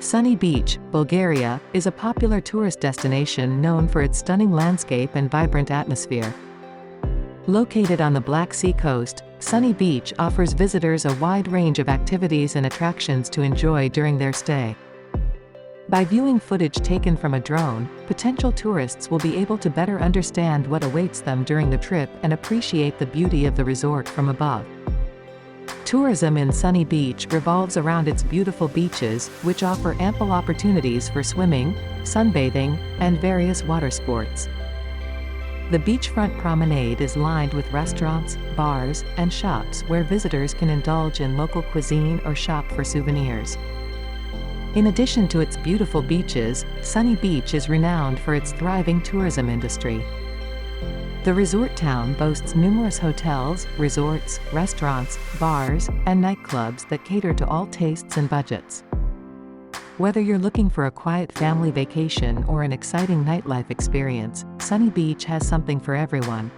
Sunny Beach, Bulgaria, is a popular tourist destination known for its stunning landscape and vibrant atmosphere. Located on the Black Sea coast, Sunny Beach offers visitors a wide range of activities and attractions to enjoy during their stay. By viewing footage taken from a drone, potential tourists will be able to better understand what awaits them during the trip and appreciate the beauty of the resort from above. Tourism in Sunny Beach revolves around its beautiful beaches, which offer ample opportunities for swimming, sunbathing, and various water sports. The beachfront promenade is lined with restaurants, bars, and shops where visitors can indulge in local cuisine or shop for souvenirs. In addition to its beautiful beaches, Sunny Beach is renowned for its thriving tourism industry. The resort town boasts numerous hotels, resorts, restaurants, bars, and nightclubs that cater to all tastes and budgets. Whether you're looking for a quiet family vacation or an exciting nightlife experience, Sunny Beach has something for everyone.